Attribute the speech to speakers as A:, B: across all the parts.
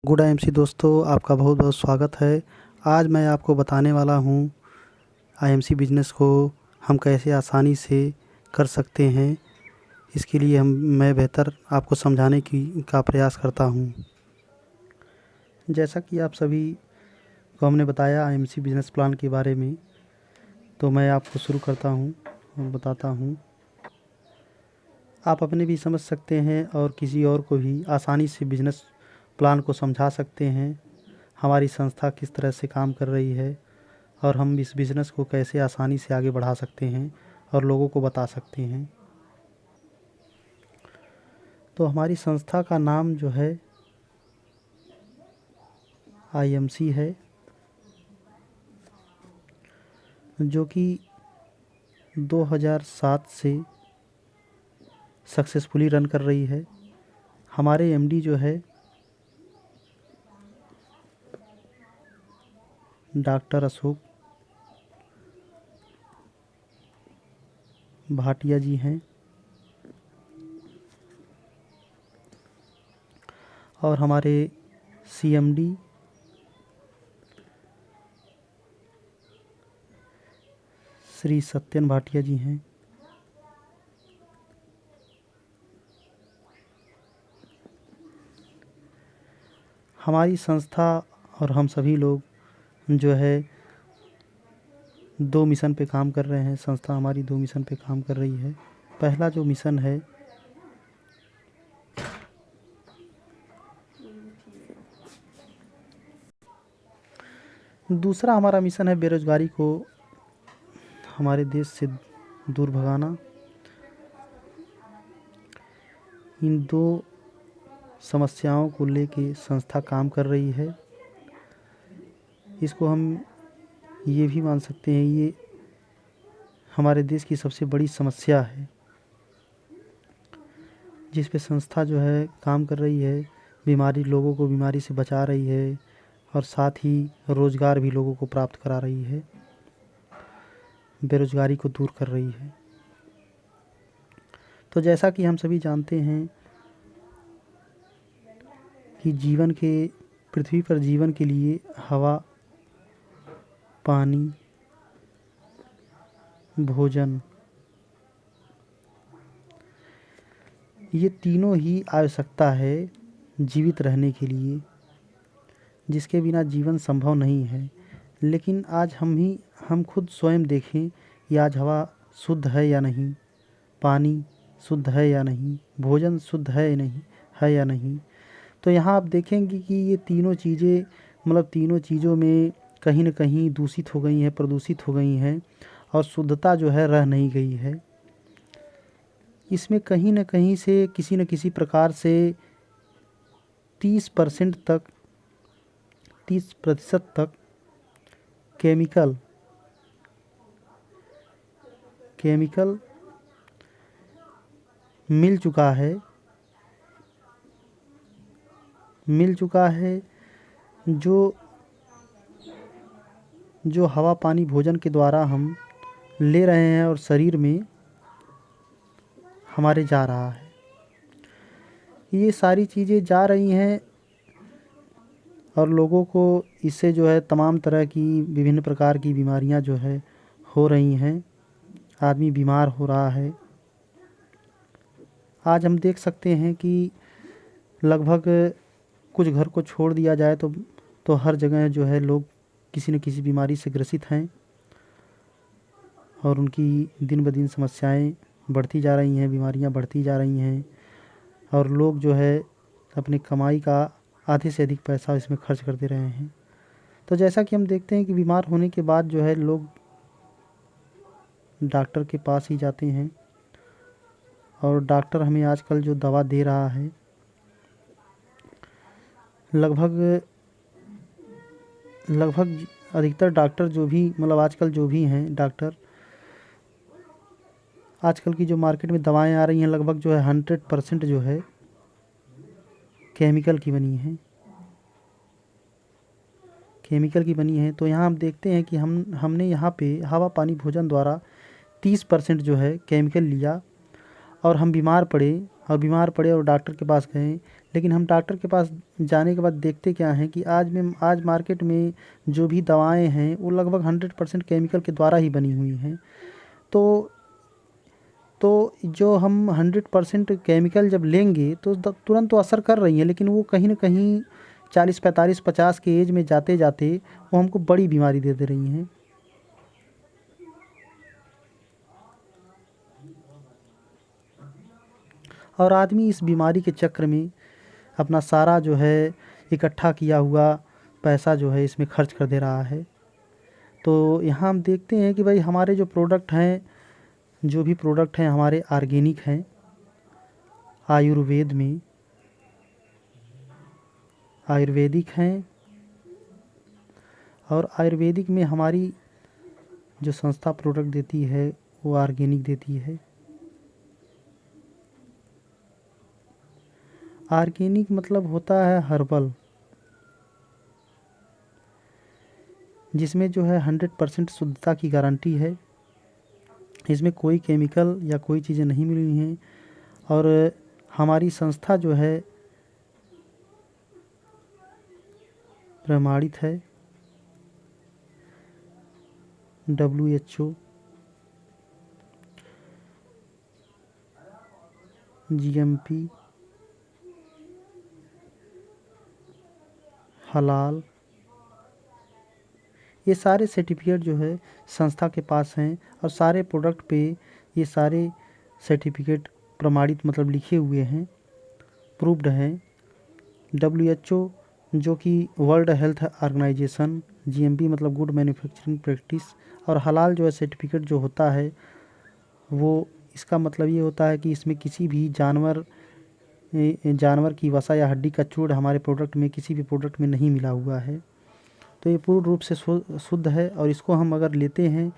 A: Good IMC दोस्तों, आपका बहुत बहुत स्वागत है। आज मैं आपको बताने वाला हूँ आईएमसी बिजनेस को हम कैसे आसानी से कर सकते हैं। इसके लिए मैं बेहतर आपको समझाने का प्रयास करता हूँ। जैसा कि आप सभी को हमने बताया आईएमसी बिजनेस प्लान के बारे में, तो मैं आपको शुरू करता हूँ और बताता हूँ। आप अपने भी समझ सकते हैं और किसी और को भी आसानी से बिजनेस प्लान को समझा सकते हैं। हमारी संस्था किस तरह से काम कर रही है और हम इस बिज़नेस को कैसे आसानी से आगे बढ़ा सकते हैं और लोगों को बता सकते हैं। तो हमारी संस्था का नाम जो है आईएमसी है, जो कि 2007 से सक्सेसफुली रन कर रही है। हमारे एमडी जो है डॉक्टर अशोक भाटिया जी हैं और हमारे सीएमडी श्री सत्यन भाटिया जी हैं। हमारी संस्था और हम सभी लोग जो है 2 मिशन पे काम कर रहे हैं। संस्था हमारी 2 मिशन पे काम कर रही है। पहला जो मिशन है दूसरा हमारा मिशन है बेरोज़गारी को हमारे देश से दूर भगाना। इन 2 समस्याओं को लेके संस्था काम कर रही है। इसको हम ये भी मान सकते हैं, ये हमारे देश की सबसे बड़ी समस्या है जिस पे संस्था जो है काम कर रही है। लोगों को बीमारी से बचा रही है और साथ ही रोज़गार भी लोगों को प्राप्त करा रही है, बेरोज़गारी को दूर कर रही है। तो जैसा कि हम सभी जानते हैं कि पृथ्वी पर जीवन के लिए हवा, पानी, भोजन, ये तीनों ही आवश्यकता है जीवित रहने के लिए, जिसके बिना जीवन संभव नहीं है। लेकिन आज हम खुद स्वयं देखें कि आज हवा शुद्ध है या नहीं, पानी शुद्ध है या नहीं, भोजन शुद्ध है या नहीं। तो यहाँ आप देखेंगे कि ये तीनों चीज़ें तीनों चीज़ों में कहीं न कहीं दूषित हो गई हैं, प्रदूषित हो गई हैं और शुद्धता जो है रह नहीं गई है। इसमें कहीं न कहीं से किसी न किसी प्रकार से 30% तक 30% तक केमिकल मिल चुका है जो हवा, पानी, भोजन के द्वारा हम ले रहे हैं और शरीर में हमारे जा रहा है। ये सारी चीज़ें जा रही हैं और लोगों को इससे जो है तमाम तरह की विभिन्न प्रकार की बीमारियां जो है हो रही हैं। आदमी बीमार हो रहा है। आज हम देख सकते हैं कि लगभग कुछ घर को छोड़ दिया जाए तो हर जगह जो है लोग किसी न किसी बीमारी से ग्रसित हैं और उनकी दिन ब दिन समस्याएं बढ़ती जा रही हैं, बीमारियां बढ़ती जा रही हैं और लोग जो है अपनी कमाई का आधे से अधिक पैसा इसमें खर्च कर दे रहे हैं। तो जैसा कि हम देखते हैं कि बीमार होने के बाद जो है लोग डॉक्टर के पास ही जाते हैं और डॉक्टर हमें आजकल जो दवा दे रहा है, लगभग अधिकतर डॉक्टर जो भी आजकल जो भी हैं डॉक्टर, आजकल की जो मार्केट में दवाएं आ रही हैं लगभग जो है 100% जो है केमिकल की बनी हैं। तो यहाँ हम देखते हैं कि हमने यहाँ पे हवा, पानी, भोजन द्वारा 30% जो है केमिकल लिया और हम बीमार पड़े और डॉक्टर के पास गए, लेकिन हम डॉक्टर के पास जाने के बाद देखते क्या हैं कि आज मार्केट में जो भी दवाएं हैं वो लगभग 100% केमिकल के द्वारा ही बनी हुई हैं। तो तो जो हम 100% केमिकल जब लेंगे तो तुरंत तो असर कर रही हैं, लेकिन वो कहीं ना कहीं 40 45 50 के एज में जाते जाते वो हमको बड़ी बीमारी दे रही हैं। और आदमी इस बीमारी के चक्र में अपना सारा जो है इकट्ठा किया हुआ पैसा जो है इसमें खर्च कर दे रहा है। तो यहाँ हम देखते हैं कि भाई हमारे जो प्रोडक्ट हैं, जो भी प्रोडक्ट हैं हमारे ऑर्गेनिक हैं, आयुर्वेदिक हैं, और आयुर्वेदिक में हमारी जो संस्था प्रोडक्ट देती है वो ऑर्गेनिक देती है। ऑर्गेनिक मतलब होता है हर्बल, जिसमें जो है 100% शुद्धता की गारंटी है। इसमें कोई केमिकल या कोई चीज़ें नहीं मिली हैं। और हमारी संस्था जो है प्रमाणित है WHO, GMP, हलाल, ये सारे सर्टिफिकेट जो है संस्था के पास हैं। और सारे प्रोडक्ट पे ये सारे सर्टिफिकेट प्रमाणित मतलब लिखे हुए हैं, प्रूव्ड हैं। WHO जो कि वर्ल्ड हेल्थ ऑर्गेनाइजेशन, GMP मतलब गुड मैन्युफैक्चरिंग प्रैक्टिस, और हलाल जो है सर्टिफिकेट जो होता है वो इसका मतलब ये होता है कि इसमें किसी भी जानवर की वसा या हड्डी का चूर्ण हमारे प्रोडक्ट में किसी भी प्रोडक्ट में नहीं मिला हुआ है। तो ये पूर्ण रूप से शुद्ध है, और इसको हम अगर लेते हैं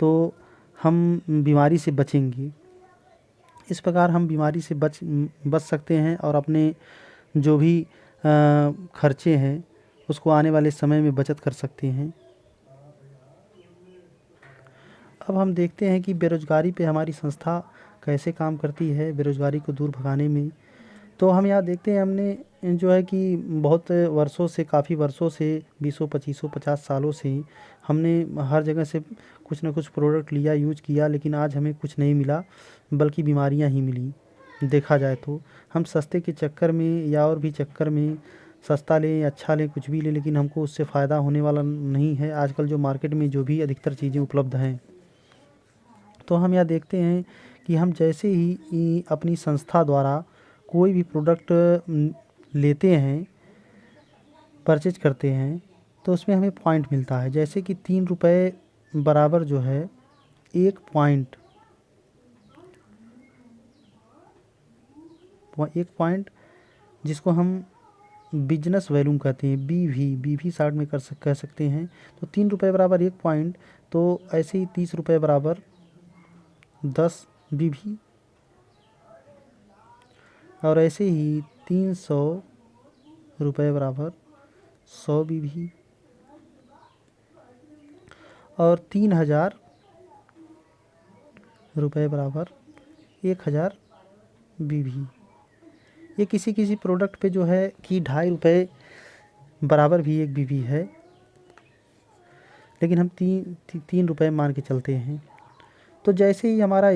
A: तो हम बीमारी से बचेंगे। इस प्रकार हम बीमारी से बच सकते हैं और अपने जो भी खर्चे हैं उसको आने वाले समय में बचत कर सकते हैं। अब हम देखते हैं कि बेरोज़गारी पे हमारी संस्था कैसे काम करती है, बेरोज़गारी को दूर भगाने में। तो हम यहाँ देखते हैं, हमने जो है कि बहुत वर्षों से, काफ़ी वर्षों से, 20 25 50 सालों से हमने हर जगह से कुछ ना कुछ प्रोडक्ट लिया, यूज किया, लेकिन आज हमें कुछ नहीं मिला बल्कि बीमारियाँ ही मिली। देखा जाए तो हम सस्ते के चक्कर में या और भी चक्कर में, सस्ता लें या अच्छा लें, कुछ भी लें, लेकिन हमको उससे फ़ायदा होने वाला नहीं है। आजकल जो मार्केट में जो भी अधिकतर चीज़ें उपलब्ध हैं, तो हम यह देखते हैं कि हम जैसे ही अपनी संस्था द्वारा कोई भी प्रोडक्ट लेते हैं, परचेज करते हैं, तो उसमें हमें पॉइंट मिलता है। जैसे कि 3 रुपये बराबर जो है एक पॉइंट जिसको हम बिजनेस वैल्यूम कहते हैं, BV शार्ट में कह सकते हैं। तो 3 रुपये बराबर एक पॉइंट, तो ऐसे ही 30 रुपये बराबर 10 BV, और ऐसे ही 300 रुपये बराबर 100 BV, और 3000 रुपये बराबर 1000 BV। ये किसी किसी प्रोडक्ट पे जो है कि 2.5 रुपये बराबर भी एक BV है, लेकिन हम 3 रुपये मान के चलते हैं। तो जैसे ही हमारा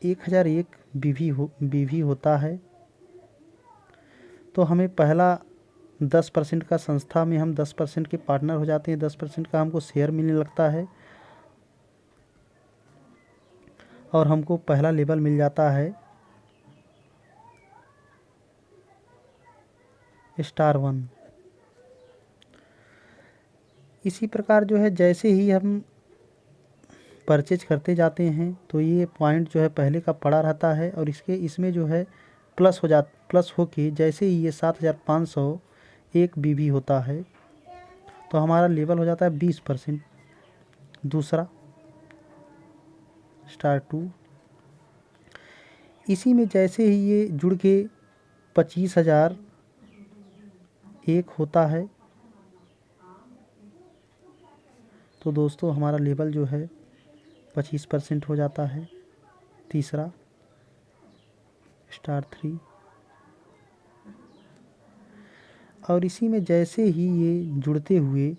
A: 1001 BV होता है, तो हमें पहला 10% का, संस्था में हम 10% के पार्टनर हो जाते हैं, 10% का हमको शेयर मिलने लगता है, और हमको पहला लेवल मिल जाता है स्टार 1। इसी प्रकार जो है जैसे ही हम परचेज करते जाते हैं तो ये पॉइंट जो है पहले का पड़ा रहता है, और इसमें जो है प्लस होके जैसे ही ये 7500 एक BV होता है तो हमारा लेवल हो जाता है 20%, दूसरा स्टार 2। इसी में जैसे ही ये जुड़ के 25,000 एक होता है, तो दोस्तों हमारा लेवल जो है 25% हो जाता है, तीसरा स्टार 3। और इसी में जैसे ही ये जुड़ते हुए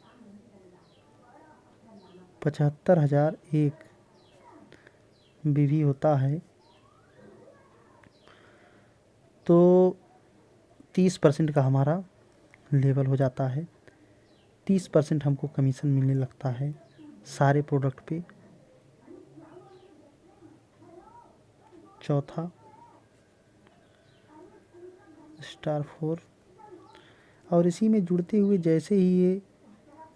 A: 75,001 BV होता है तो 30% का हमारा लेवल हो जाता है। 30% हमको कमीशन मिलने लगता है सारे प्रोडक्ट पे। चौथा स्टार 4, और इसी में जुड़ते हुए जैसे ही ये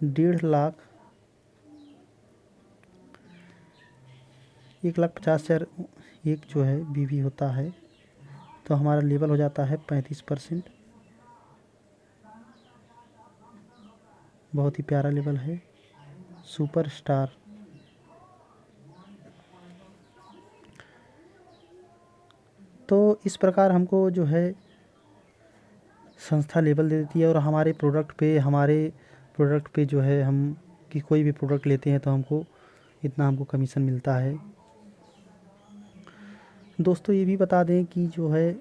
A: 1.5 लाख 1,50,000 एक जो है BV होता है तो हमारा लेवल हो जाता है 35%। बहुत ही प्यारा लेवल है सुपर स्टार। तो इस प्रकार हमको जो है संस्था लेवल दे देती है और हमारे प्रोडक्ट पे जो है हम कि कोई भी प्रोडक्ट लेते हैं तो हमको इतना हमको कमीशन मिलता है। दोस्तों ये भी बता दें कि जो है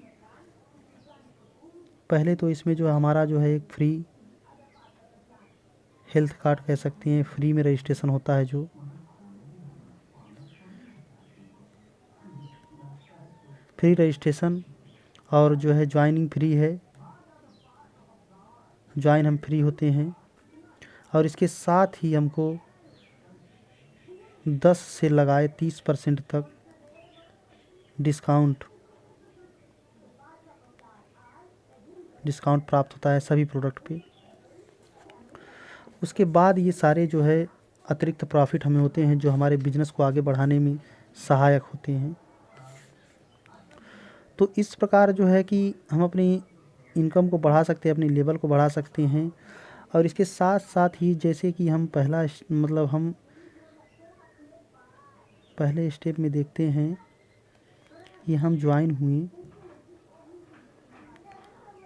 A: पहले तो इसमें जो हमारा जो है एक फ्री हेल्थ कार्ड कह सकते हैं, फ्री में रजिस्ट्रेशन होता है, जो फ्री रजिस्ट्रेशन और जो है ज्वाइनिंग फ्री है, ज्वाइन हम फ्री होते हैं। और इसके साथ ही हमको 10 से लगाए 30% तक डिस्काउंट प्राप्त होता है सभी प्रोडक्ट पे। उसके बाद ये सारे जो है अतिरिक्त प्रॉफिट हमें होते हैं जो हमारे बिजनेस को आगे बढ़ाने में सहायक होते हैं। तो इस प्रकार जो है कि हम अपनी इनकम को बढ़ा सकते हैं, अपने लेवल को बढ़ा सकते हैं। और इसके साथ साथ ही जैसे कि हम हम पहले स्टेप में देखते हैं कि हम ज्वाइन हुए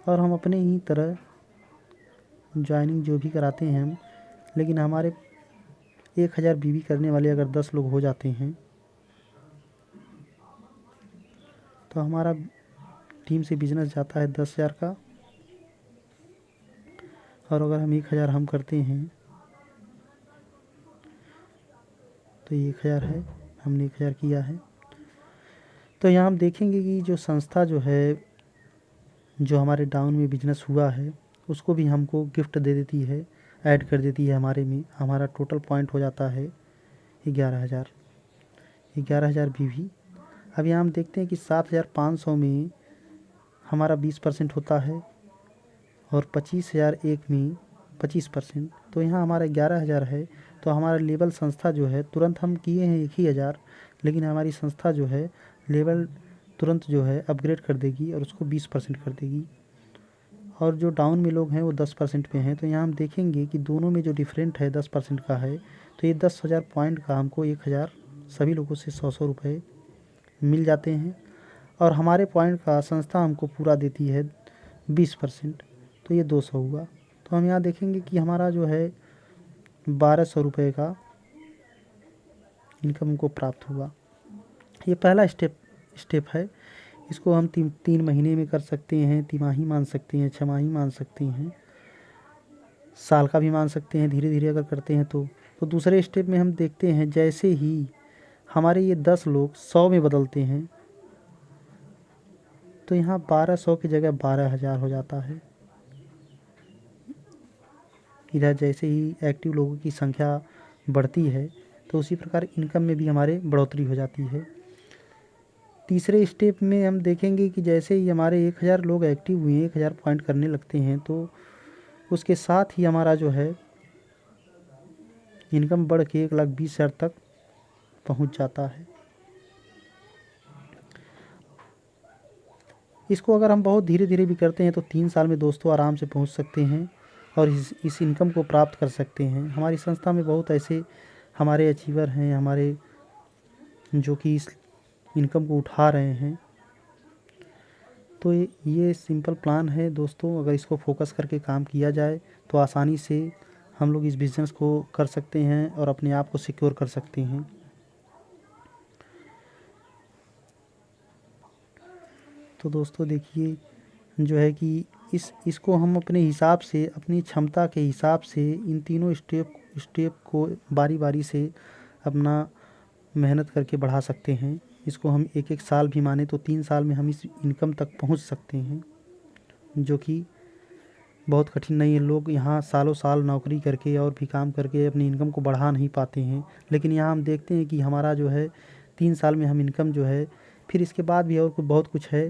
A: और हम अपने ही तरह ज्वाइनिंग जो भी कराते हैं हम, लेकिन हमारे 1,000 BV करने वाले अगर 10 लोग हो जाते हैं तो हमारा टीम से बिजनेस जाता है 10,000 का। और अगर हम 1,000 हम करते हैं तो ये 1,000 है, हमने 1,000 किया है। तो यहाँ हम देखेंगे कि जो संस्था जो है जो हमारे डाउन में बिजनेस हुआ है उसको भी हमको गिफ्ट दे देती है, ऐड कर देती है हमारे में। हमारा टोटल पॉइंट हो जाता है 11,000 BV। अब यहाँ हम देखते हैं कि 7,500 में हमारा 20% होता है और 25,001 में 25%। तो यहाँ हमारा 11,000 है। तो हमारा लेवल संस्था जो है तुरंत हम किए हैं 1,000, लेकिन हमारी संस्था जो है लेवल तुरंत जो है अपग्रेड कर देगी और उसको 20% कर देगी। और जो डाउन में लोग हैं वो 10% पे हैं। तो यहाँ हम देखेंगे कि दोनों में जो डिफरेंट है 10% का है। तो ये 10,000 पॉइंट का हमको 1,000 सभी लोगों से 100 रुपये मिल जाते हैं। और हमारे पॉइंट का संस्था हमको पूरा देती है 20%, तो ये 200 हुआ। तो हम यहाँ देखेंगे कि हमारा जो है 1,200 रुपये का इनकम हमको प्राप्त हुआ। ये पहला स्टेप है। इसको हम 3 महीने में कर सकते हैं, तिमाही मान सकते हैं, छमाही मान सकते हैं, साल का भी मान सकते हैं धीरे धीरे अगर करते हैं तो। दूसरे स्टेप में हम देखते हैं जैसे ही हमारे ये 10 लोग 100 में बदलते हैं तो यहाँ 1,200 की जगह 12,000 हो जाता है। इधर जैसे ही एक्टिव लोगों की संख्या बढ़ती है तो उसी प्रकार इनकम में भी हमारे बढ़ोतरी हो जाती है। तीसरे स्टेप में हम देखेंगे कि जैसे ही हमारे 1,000 लोग एक्टिव हुए, 1,000 पॉइंट करने लगते हैं तो उसके साथ ही हमारा जो है इनकम बढ़ के 1,20,000 तक पहुंच जाता है। इसको अगर हम बहुत धीरे धीरे भी करते हैं तो 3 साल में दोस्तों आराम से पहुंच सकते हैं और इस इनकम को प्राप्त कर सकते हैं। हमारी संस्था में बहुत ऐसे हमारे अचीवर हैं, हमारे जो कि इस इनकम को उठा रहे हैं। तो ये सिंपल प्लान है दोस्तों। अगर इसको फोकस करके काम किया जाए तो आसानी से हम लोग इस बिज़नेस को कर सकते हैं और अपने आप को सिक्योर कर सकते हैं। तो दोस्तों देखिए जो है कि इसको हम अपने हिसाब से, अपनी क्षमता के हिसाब से इन तीनों स्टेप को बारी बारी से अपना मेहनत करके बढ़ा सकते हैं। इसको हम एक एक साल भी माने तो 3 साल में हम इस इनकम तक पहुंच सकते हैं, जो कि बहुत कठिन नहीं है। लोग यहाँ सालों साल नौकरी करके और भी काम करके अपनी इनकम को बढ़ा नहीं पाते हैं, लेकिन यहाँ हम देखते हैं कि हमारा जो है 3 साल में हम इनकम जो है, फिर इसके बाद भी और बहुत कुछ है,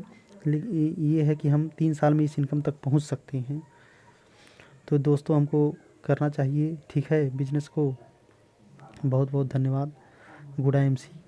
A: लेकिन ये है कि हम 3 साल में इस इनकम तक पहुँच सकते हैं। तो दोस्तों हमको करना चाहिए, ठीक है, बिजनेस को। बहुत बहुत धन्यवाद। Good I M C.